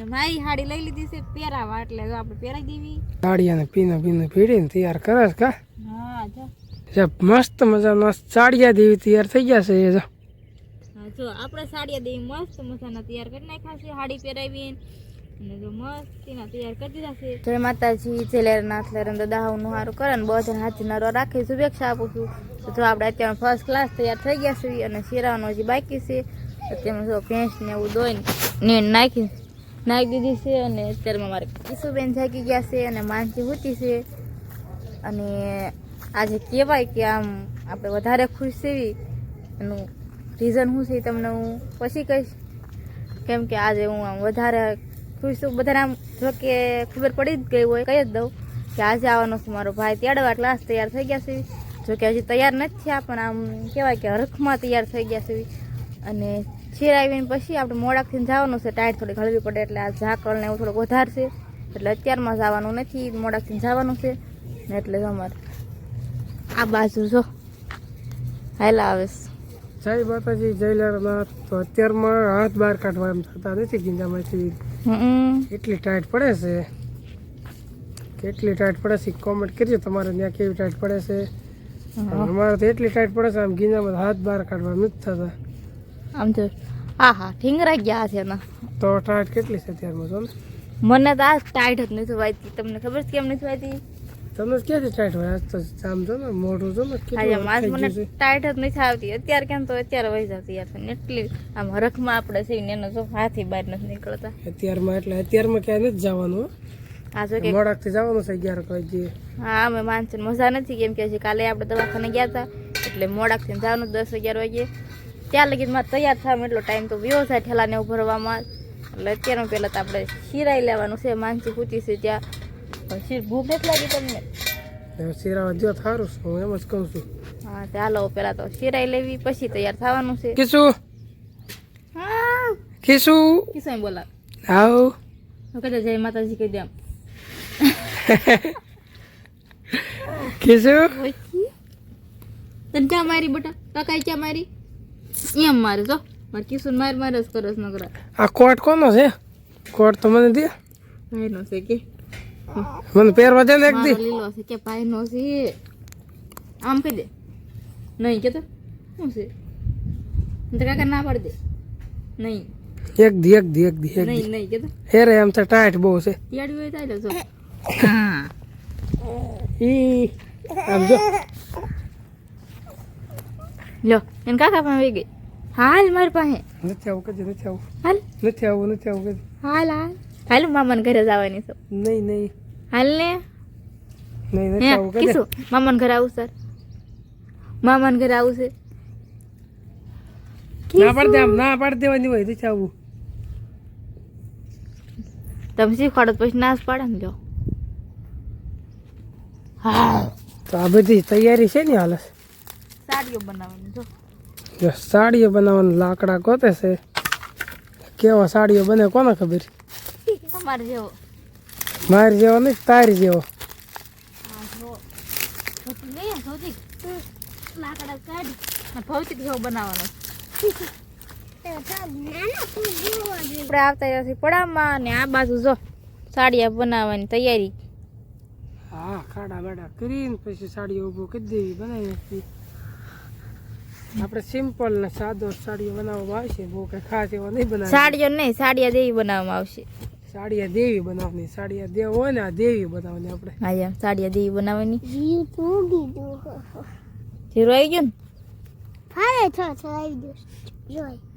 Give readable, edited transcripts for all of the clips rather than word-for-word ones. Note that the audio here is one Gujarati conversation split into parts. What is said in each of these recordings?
મારી હાડી લઈ લીધી છે પહેરાવા એટલે જો આપણે પહેરાઈ દેવી સાડી અને પીને ભીડીને તૈયાર કરે છે કા હા જો મસ્ત મજાના સાડિયા દેવી તૈયાર થઈ ગયા છે એ જો હા જો આપણે સાડિયા દેવી મસ્ત મજાના તૈયાર કરી નાખ્યા છે હાડી પહેરાવી અને જો મસ્તીના તૈયાર કરી દીધા છે જય માતાજી જલેરનાથ લેરન દાદાનું સારું કરે ને બધાને હાથી નરો રાખી શુભેચ્છા આપું છું તો આપણે અત્યારે ફર્સ્ટ ક્લાસ તૈયાર થઈ ગયા છે અને શીરાવાનો હજી બાકી છે અત્યારમાં જો ભેંસ ને એવું દોઈને નીણ નાખી દીધી છે અને અત્યારમાં મારે કિશુબેન જાગી ગયા છે અને માનસી હોતી છે અને આજે કહેવાય કે આમ આપણે વધારે ખુશ થવી એનું રીઝન શું છે તમને હું પછી કહીશ કેમ કે આજે હું આમ વધારે ખુશ છું બધાને આમ જો કે ખબર પડી જ ગઈ હોય કહી જ દઉં કે આજે આવવાનો છે મારો ભાઈ તેડવા ક્લાસ તૈયાર થઈ ગયા છે જો કે હજી તૈયાર નથી થયા પણ આમ કહેવાય કે હરખમાં તૈયાર થઈ ગયા છે અને શિરાવીને પછી આપણે મોડાકથી જવાનું છે ટાઈટ થોડી હળવી પડે એટલે આ ઝાકળ ને એવું થોડુંક વધારે છે એટલે અત્યારમાં જવાનું નથી મોડાકથી જવાનું છે ને એટલે અમારે આ બાજુ જો હાલા આવે જય માતાજી જય લેરનાથ તો અત્યારમાં હાથ બહાર કાઢવા એમ થતા નથી ગીંજામાંથી એટલી ટાઈટ પડે છે કેટલી ટાઈટ પડે છે કોમેન્ટ કરજો તમારે ત્યાં કેવી ટાઈટ પડે છે અમારે તો એટલી ટાઈટ પડે છે આમ ગીંજામાં હાથ બહાર કાઢવા નથી થતા આમ તો હા હા ઠીંગરા ગયા છે એના તો ટાઈટ કેટલી છે અત્યારમાં જો ને મને તો આ ટાઈટ જ નથી વાયતી તમને ખબર છે કેમ નથી વાયતી તમને ક્યાંથી ટાઈટ હોય આજ તો આમ જો ને મોઢું જો ને મને ટાઈટ જ નથી આવતી અત્યારે કેમ તો અત્યારે વહી જતી યાર એટલી આમ હરખમાં આપણે છે ને એનો જો હાથી બહાર નથી નીકળતા અત્યારમાં એટલે અત્યારમાં ક્યાંય નથી જવાનું આ જો કે મોડાકથી જવાનું છે 11 વાગે હા અમે માનસી મજા નથી કેમ કે હજી કાલે આપણે દવાખાને ગયા હતા એટલે મોડાકથી જવાનું 10-11 વાગે ત્યાં લગી માં તૈયાર થવામાં એટલો ટાઈમ તો વ્યો જાય ઠેલાને ભરવામાં એટલે અત્યારમાં પહેલાં તો આપણે શીરાઈ લેવાનું છે માનસી પૂછી છે ત્યાં ભૂખ નથી લાગી તમને શીરાવા જો થારું છું હું એમ જ કહું છું હા ચાલો પેલા તો શીરાઈ લેવી પછી તૈયાર થવાનું છે કિસુ હા કિસુ કિસુ બોલા આવ કહેજો જય માતાજી કહી દે આમ કિસુ તને ક્યાં મારી બેટા કાકા ક્યાં મારી એમ મારે જો મારે કિશોર માર જ કરસ ન કરા આ કોટ કોનો છે કોટ તો મને દે ભાઈનો છે કે મને પહેરવા દે ને એક દી લીલો છે કે ભાઈનો છે આમ કહી દે નહીં કે તો શું છે તો કાકા ના પાડી દે નહીં એક દી નહીં નહીં કે તો હેરે એમ તો ટાઈટ બહુ છે યાડી હોય થાય જો હા ઈ આમ જો લો એને કાકા પાસે વહી ગઈ હાલ મારી પાસે નથી આવું કદી નથી આવું હાલ નથી આવું કદી હાલ હાલ હાલ મામાને ઘરે જવાની છો નહીં હાલ ને નથી આવું કદી કીશું મામાને ઘરે આવું સર મામાને ઘરે આવું છે ના પાડી દેવાની હોય નથી આવું તમે શીખવાડો પછી નાશ પાડે ને જો હા તો આ બધી તૈયારી છે ને હાલ સાડીઓ બનાવવાની જો સાડીઓ બનાવવાના લાકડા ગોતે છે કેવા સાડીઓ બને કોને ખબર તમારે જેવો મારી જેવો નહીં તારી જેવો લાકડા કાઢી ભૌતિક જેવો બનાવવાનો આપણે આવતા રહ્યા પડામાં ને આ બાજુ જો સાડીયા બનાવવાની તૈયારી હા ખાડા બાડા કરીને પછી સાડીઓ ઊભો કરી દેવી બનાવી નાખી આપણે સિમ્પલ ને સાદો સાડીઓ બનાવવામાં આવશે બહુ કઈ ખાસ એવો નહીં બનાવ સાડીઓ નહીં સાડીયા દેવી બનાવવામાં આવશે સાડીયા દેવી બનાવવાની સાડીયા દેવ હોય ને આ દેવી બનાવવાની આપણે હા એમ સાડીયા દેવી બનાવવાની જીરો આવી ગયું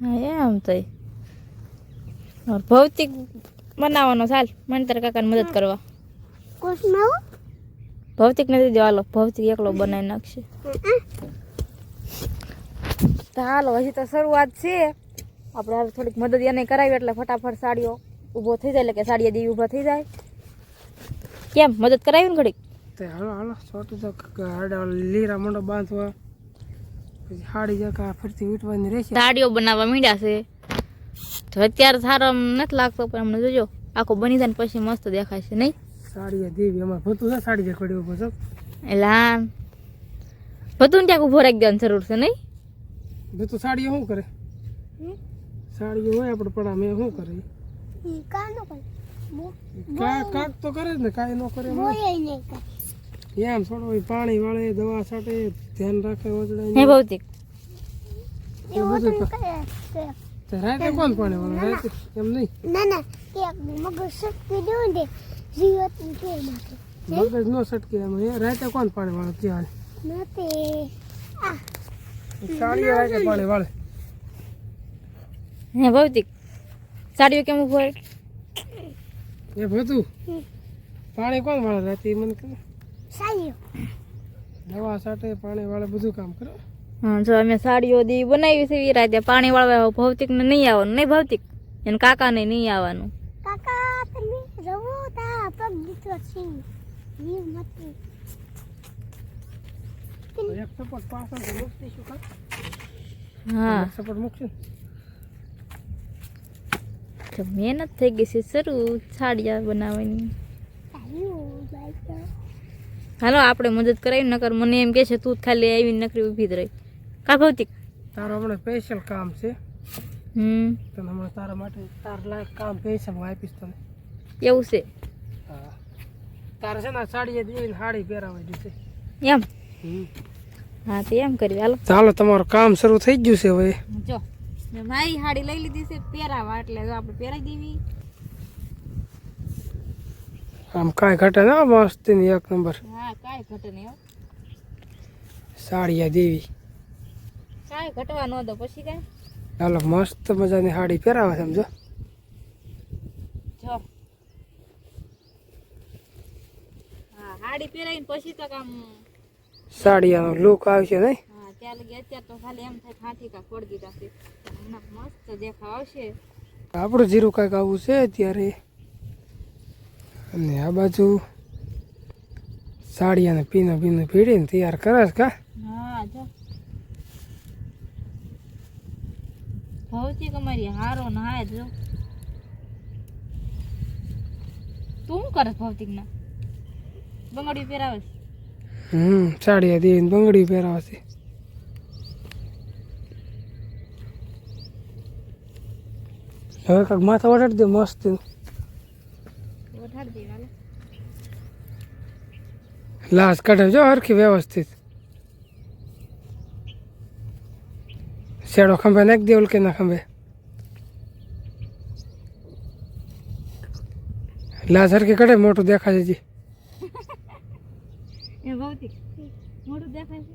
ને હા એમ તો ભૌતિક બનાવવાનો ચાલ મને તારા કાકાને મદદ કરવા ભૌતિક નથી દેવાલો ભૌતિક એકલો બનાવી નાખશે હાલો હજી તો શરૂઆત છે આપણે હવે થોડીક મદદ એને કરાવી એટલે ફટાફટ સાડીઓ ઊભો થઈ જાય એટલે કે સાડીયા દેવી ઊભા થઈ જાય કેમ મદદ કરાવી ને ઘડીક હાલો છોટું તો લીરા મોઢો બાંધવા પછી હાડી જકા ફરતી વીટવાની રહેશે સાડીઓ બનાવવા માંડ્યા છે તો અત્યારે સારો નથી લાગતો પણ અમને જોજો આખો બની જાય ને પછી મસ્ત દેખાય છે નહીં સાડીયા દેવી અમારે ભતું છે સાડી દેખાડી ઉભો છો એલા બધું ત્યાં ઊભો રાખી દેવાની જરૂર છે નહીં ભતું સાડીઓ શું કરે સાડીઓ હોય આપણે પડા મેં શું કરે કાક તો કરે જ ને, કાંઈ ન કરે એમ થોડું પાણી વાળે, દવા છાંટે, ધ્યાન રાખે હે ભૌતિક રાતે કોણ પાણી વાળે? રાતે એમ નહીં, મગજ નો સટકે એમ. રાતે કોણ પાણી વાળે? ત્યાં સાડીઓ રાતે પાણી વાળે. હે ભૌતિક સાડીઓ કેમ ઉભો એ બધું પાણી કોણ વાળે રાતે? એ મને કહે. દવા છાંટે, પાણી વાળે, બધું કામ કરે. હા જો અમે સાડીઓ દી બનાવી છે એ રાતે પાણી વાળવા. ભૌતિક ને નહીં આવવાનું, નહીં ભૌતિક એને કાકા ને નહીં આવવાનું. એક સપોર્ટ પાછળ તો મૂકતી શું કાં? હા સપોર્ટ મૂકશે ને. તો મહેનત થઈ ગઈ છે શરૂ સાડિયા બનાવવાની. હાલો આપણે મદદ કરાવી, નકર મને એમ કે છે તું જ ખાલી આવીને નકરી ઊભી જ રહી. કા ભૌતિક તારો હમણાં સ્પેશિયલ કામ છે. તને હમણાં તારા માટે તાર લાયક કામ સ્પેશિયલ આપીશ તને. એવું છે હા, તારે છે ને સાડી દેવીને સાડી પહેરાવી છે એમ? હા તો એમ કરી હાલો. ચાલો તમારું કામ શરૂ થઈ ગયું છે હવે. જો મેં મારી સાડી લઈ લીધી છે પહેરાવા, એટલે જો આપણે પહેરાવી દેવી. આમ કાંઈ ઘટે ના, મસ્ત ની એક નંબર હા કાંઈ ઘટે નહીં હો, સાડિયા દેવી. કાંઈ ઘટવા ન દો પછી કાંઈ. ચાલો મસ્ત મજાની સાડી પહેરાવે સમજો. જો હા સાડી પહેરાવીને પછી તો કામ સાડિયાનો લુક આવશે નહીં? હા ત્યાં લગી અત્યારે તો ખાલી એમ થાય ખાંથી કા ફોડ દીધા છે, હમણાં મસ્ત દેખાવ આવશે. આપણું જીરું કાંઈક આવું છે અત્યારે. અને આ બાજુ સાડિયાને પીનો ભીડીને તૈયાર કરે છે કા? હા જો ભૌતિક અમારી હારો નહાય જો. તું શું કરે ભૌતિક ના બંગડી પહેરાવે છે? સાડિયા દેવીને બંગડી પહેરાવે છે. હવે કાંઈક માથા વટાડી દે મસ્ત. ઓઠાડી દે હાલો. લાશ કાઢે જો હરખી વ્યવસ્થિત. શેડો ખંભે નાખી દે, ઉલકે ના ખંભે. લાશ હરખી કાઢે, મોટું દેખાય છે. એ ભૌતિક મોટું દેખાય છે.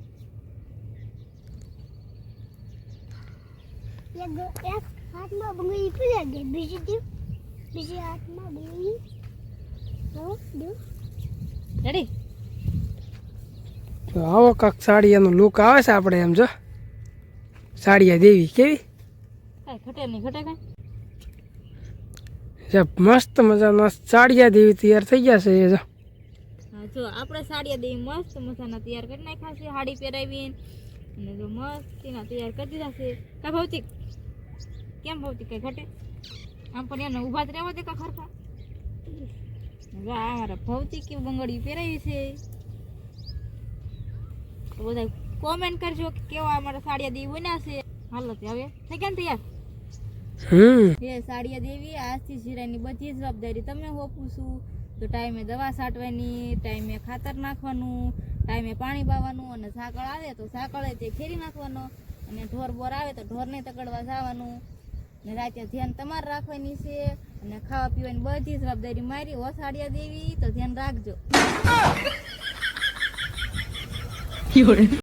એક હાથમાં બંગડી પીલા દે, બીજી હાથમાં બંગડી રેડી? તો આવો કાંક સાડિયાનો લુક આવે છે આપણે એમ. જો સાડિયા દેવી કેવી કાંઈ ઘટે નહીં, ઘટે કાંઈ. મસ્ત મજાના સાડિયા દેવી તૈયાર થઈ ગયા છે. જો હા જો આપણે સાડિયા દેવી મસ્ત મજાના તૈયાર કરી નાખ્યા છે, સાડી પહેરાવીને. અને જો મસ્ત એના તૈયાર કરી દીધા છે. કા ભૌતિક કેમ ભૌતિક કઈ ઘટે? આમ પણ એને ઊભા જ રહેવા દે કા ખરખા. જો આ મારા ભૌતિક કેવું બંગડી પહેરાવી છે. તો બધા કોમેન્ટ કરજો કે કેવા અમારા સાડિયા દેવી બન્યા છે. હાલો તે હવે થઈ ગયા ને તૈયાર? એ સાડિયા દેવી આજથી શિરાની બધી જવાબદારી તમે હોપું છું. તો ટાઈમે દવા છાંટવાની, ટાઈમે ખાતર નાખવાનું, ટાઈમે પાણી પાવાનું, અને સાકળ આવે તો સાકળે તે ફેરી નાખવાનો, અને ઢોર બોર આવે તો ઢોરને તકડવા જવાનું. ને રાતે ધ્યાન તમારે રાખવાની છે, અને ખાવા પીવાની બધી જવાબદારી મારી. હો સાડિયા દેવી તો ધ્યાન રાખજો.